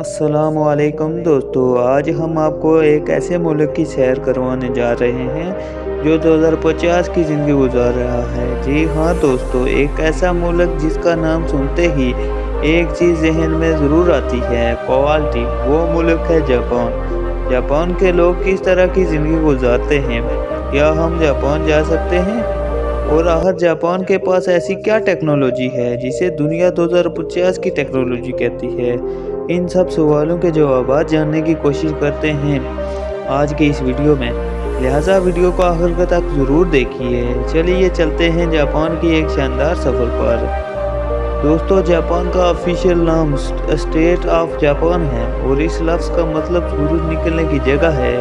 अस्सलाम वालेकुम दोस्तों, आज हम आपको एक ऐसे मुल्क की सैर करवाने जा रहे हैं जो 2050 की ज़िंदगी गुजार रहा है। जी हाँ दोस्तों, एक ऐसा मुल्क जिसका नाम सुनते ही एक चीज़ जहन में ज़रूर आती है, क्वालिटी। वो मुल्क है जापान। जापान के लोग किस तरह की ज़िंदगी गुजारते हैं, क्या हम जापान जा सकते हैं? और आखिर जापान के पास ऐसी क्या टेक्नोलॉजी है जिसे दुनिया 2050 की टेक्नोलॉजी कहती है? इन सब सवालों के जवाब जानने की कोशिश करते हैं आज की इस वीडियो में। लिहाजा वीडियो को आखिर तक ज़रूर देखिए। चलिए चलते हैं जापान की एक शानदार सफ़र पर। दोस्तों, जापान का ऑफिशियल नाम स्टेट ऑफ जापान है और इस लफ्ज़ का मतलब सूरज निकलने की जगह है।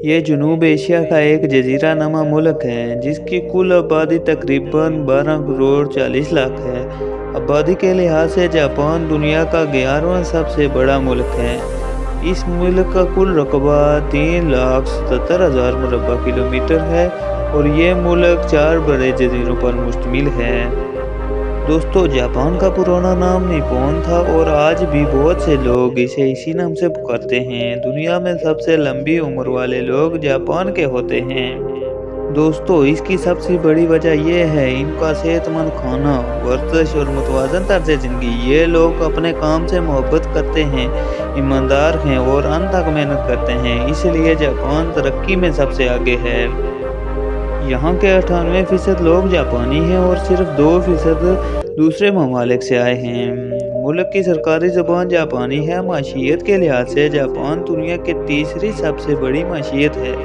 ये जनूब एशिया का एक जजीरा नुमा मुल्क है जिसकी कुल आबादी तकरीबन 12 करोड़ 40 लाख है। आबादी के लिहाज से जापान दुनिया का 11वां सबसे बड़ा मुल्क है। इस मुल्क का कुल रकबा 3,77,000 मुरबा किलोमीटर है और ये मुल्क 4 बड़े जजीरों पर मुश्तमिल है। दोस्तों, जापान का पुराना नाम निप्पॉन था और आज भी बहुत से लोग इसे इसी नाम से पुकारते हैं। दुनिया में सबसे लंबी उम्र वाले लोग जापान के होते हैं। दोस्तों, इसकी सबसे बड़ी वजह यह है इनका सेहतमंद खाना, वर्जिश और मुतवाज़न तर्ज ज़िंदगी। ये लोग अपने काम से मोहब्बत करते हैं, ईमानदार हैं और अंत तक मेहनत करते हैं, इसलिए जापान तरक्की में सबसे आगे है। यहाँ के 98% लोग जापानी हैं और सिर्फ 2% दूसरे ममालिक से आए हैं। मुल्क की सरकारी ज़ुबान जापानी है। माशियत के लिहाज से जापान दुनिया की तीसरी सबसे बड़ी माशियत है,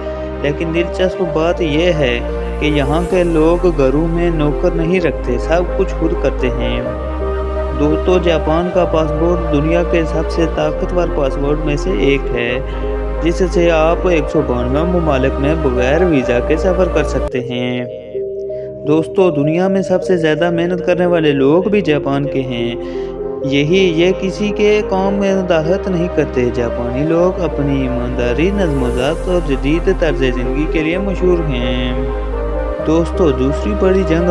लेकिन दिलचस्प बात यह है कि यहाँ के लोग घरों में नौकर नहीं रखते, सब कुछ खुद करते हैं। दोस्तों, जापान का पासपोर्ट दुनिया के सबसे ताकतवर पासपोर्ट में से एक है, जिससे आप 192 ममालिक में बगैर वीज़ा के सफ़र कर सकते हैं। दोस्तों, दुनिया में सबसे ज़्यादा मेहनत करने वाले लोग भी जापान के हैं। ये किसी के काम में दाखत नहीं करते। जापानी लोग अपनी ईमानदारी, नज़्म-ओ-ज़ब्त और जदीद तर्ज ज़िंदगी के लिए मशहूर हैं। दोस्तों, दूसरी बड़ी जंग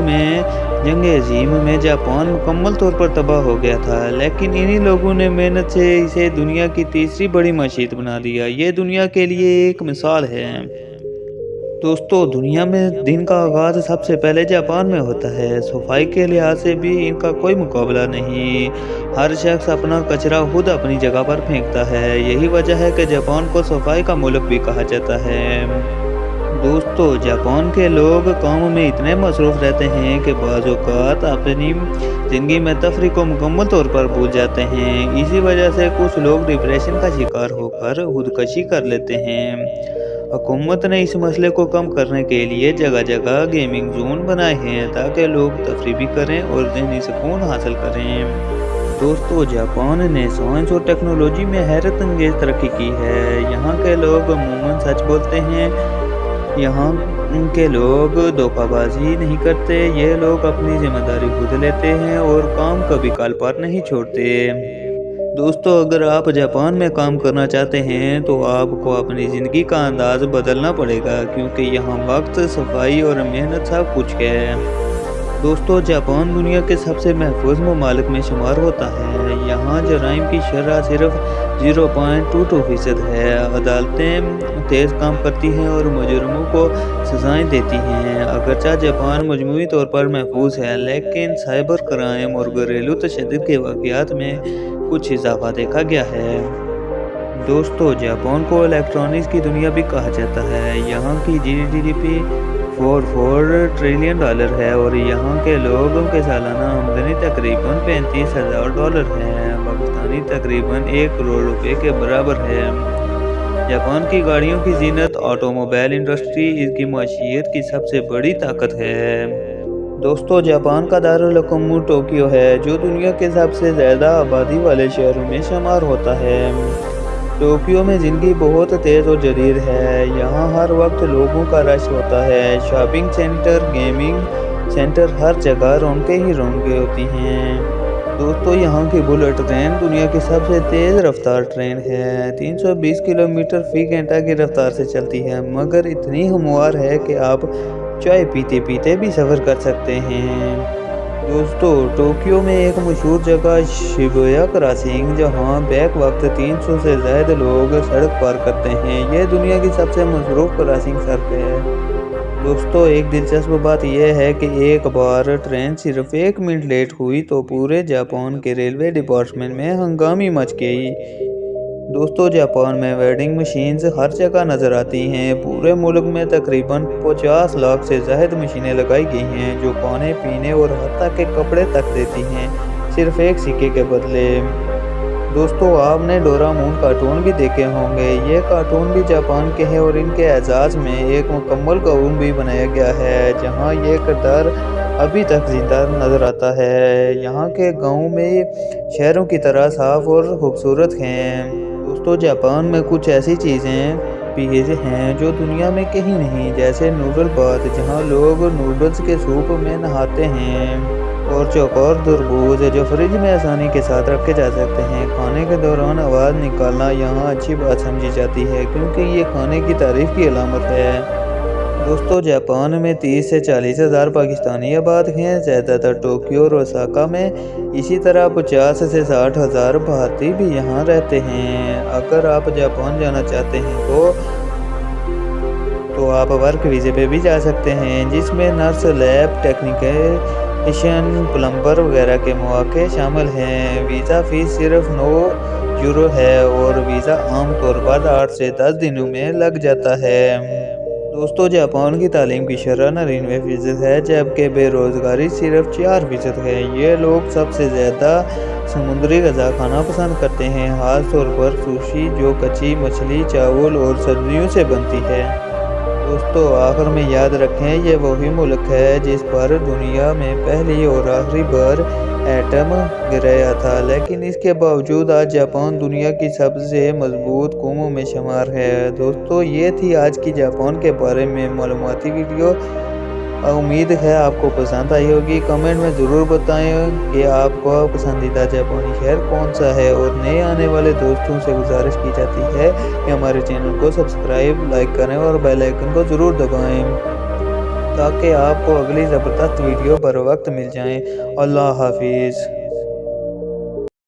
अज़ीम में जापान मुकम्मल तौर पर तबाह हो गया था, लेकिन इन्हीं लोगों ने मेहनत से इसे दुनिया की तीसरी बड़ी मशीत बना दिया। ये दुनिया के लिए एक मिसाल है। दोस्तों, दुनिया में दिन का आगाज़ सबसे पहले जापान में होता है। सफाई के लिहाज से भी इनका कोई मुकाबला नहीं। हर शख्स अपना कचरा खुद अपनी जगह पर फेंकता है। यही वजह है कि जापान को सफाई का मुल्क भी कहा जाता है। दोस्तों, जापान के लोग काम में इतने मसरूफ़ रहते हैं कि बाज़ औक़ात अपनी ज़िंदगी में तफरीह को मुकम्मल तौर पर भूल जाते हैं। इसी वजह से कुछ लोग डिप्रेशन का शिकार होकर खुदकशी कर लेते हैं। हुकूमत ने इस मसले को कम करने के लिए जगह जगह गेमिंग जोन बनाए हैं ताकि लोग तफरीह भी करें और ज़हनी सुकून हासिल करें। दोस्तों, जापान ने साइंस और टेक्नोलॉजी में हैरत अंगेज़ तरक्की की है। यहाँ के लोग अमूमन सच बोलते हैं। यहाँ के लोग धोखाबाजी नहीं करते। ये लोग अपनी जिम्मेदारी खुद लेते हैं और काम कभी काल पर नहीं छोड़ते। दोस्तों, अगर आप जापान में काम करना चाहते हैं तो आपको अपनी ज़िंदगी का अंदाज़ बदलना पड़ेगा, क्योंकि यहाँ वक्त, सफाई और मेहनत सब कुछ है। दोस्तों, जापान दुनिया के सबसे महफूज ममालिक में शुमार होता है। यहाँ जराइम की शरह सिर्फ 0.22% है। अदालतें तेज़ काम करती हैं और मुजरिमों को सज़ाएं देती हैं। अगरचे जापान मजमूई तौर पर महफूज है, लेकिन साइबर क्राइम और घरेलू तशद्दुद के वाक़यात में कुछ इजाफा देखा गया है। दोस्तों, जापान को इलेक्ट्रॉनिक्स की दुनिया भी कहा जाता है। यहाँ की GDP 4 ट्रिलियन डॉलर है और यहाँ के लोगों के सालाना आमदनी तकरीबन $35,000 है। पाकिस्तानी तकरीबन 1 करोड़ रुपए के बराबर है। जापान की गाड़ियों की जीनत ऑटोमोबाइल इंडस्ट्री इसकी माशियत की सबसे बड़ी ताकत है। दोस्तों, जापान का दारुल हुकूमत टोक्यो है, जो दुनिया के सबसे ज़्यादा आबादी वाले शहरों में शुमार होता है। टोक्यो में ज़िंदगी बहुत तेज़ और जदीद है। यहाँ हर वक्त लोगों का रश होता है। शॉपिंग सेंटर, गेमिंग सेंटर, हर जगह रौनकें ही रौनकें होती हैं। दोस्तों, यहाँ की बुलेट ट्रेन दुनिया की सबसे तेज़ रफ्तार ट्रेन है। 320 किलोमीटर फ़ी घंटा की रफ्तार से चलती है, मगर इतनी हमवार है कि आप चाय पीते पीते भी सफ़र कर सकते हैं। दोस्तों टोक्यो में एक मशहूर जगह शिबुया क्रॉसिंग, जहां बैक वक्त 300 से ज्यादा लोग सड़क पार करते हैं। यह दुनिया की सबसे मशरूफ क्रॉसिंग सड़क है। दोस्तों एक दिलचस्प बात यह है कि एक बार ट्रेन सिर्फ 1 मिनट लेट हुई तो पूरे जापान के रेलवे डिपार्टमेंट में हंगामी मच गई। दोस्तों जापान में वेंडिंग मशीन्स हर जगह नजर आती हैं। पूरे मुल्क में तकरीबन 50 लाख से ज्यादा मशीनें लगाई गई हैं जो खाने पीने और हत्ता के कपड़े तक देती हैं, सिर्फ एक सिक्के के बदले। दोस्तों आपने डोरामोन कार्टून भी देखे होंगे। ये कार्टून भी जापान के हैं और इनके एजाज में एक मुकम्मल गाउन भी बनाया गया है जहां ये किरदार अभी तक जिंदा नजर आता है। यहाँ के गाँव में शहरों की तरह साफ और खूबसूरत हैं। दोस्तों जापान में कुछ ऐसी चीज़ें भी हैं जो दुनिया में कहीं नहीं, जैसे नूडल बाथ जहाँ लोग नूडल्स के सूप में नहाते हैं, और चौकोर तरबूज जो फ्रिज में आसानी के साथ रखे जा सकते हैं। खाने के दौरान आवाज़ निकालना यहाँ अच्छी बात समझी जाती है क्योंकि ये खाने की तारीफ की अलामत है। दोस्तों जापान में 30 से 40 हज़ार पाकिस्तानी आबाद हैं, ज़्यादातर टोक्यो और ओसाका में। इसी तरह 50 से 60 हज़ार भारतीय भी यहाँ रहते हैं। अगर आप जापान जाना चाहते हैं तो आप वर्क वीज़े पे भी जा सकते हैं, जिसमें नर्स, लैब टेक्नीशियन, प्लम्बर वगैरह के मौके शामिल हैं। वीज़ा फीस सिर्फ 9 यूरो है और वीज़ा आमतौर पर 8 से 10 दिनों में लग जाता है। दोस्तों जापान की तालीम की शरह 99% है, जबकि बेरोजगारी सिर्फ 4% है। ये लोग सबसे ज़्यादा समुद्री ग़िज़ा खाना पसंद करते हैं, खास तौर पर सुशी जो कच्ची मछली, चावल और सब्जियों से बनती है। दोस्तों आखिर में याद रखें, ये वही मुल्क है जिस पर दुनिया में पहली और आखिरी बार एटम गिराया था, लेकिन इसके बावजूद आज जापान दुनिया की सबसे मजबूत कौमों में शुमार है। दोस्तों ये थी आज की जापान के बारे में मालूमाती वीडियो। उम्मीद है आपको पसंद आई होगी। कमेंट में ज़रूर बताएं कि आपका पसंदीदा जापानी शहर कौन सा है, और नए आने वाले दोस्तों से गुजारिश की जाती है कि हमारे चैनल को सब्सक्राइब, लाइक करें और बेल आइकन को ज़रूर दबाएं ताकि आपको अगली ज़बरदस्त वीडियो बर वक्त मिल जाएं। अल्लाह हाफिज़।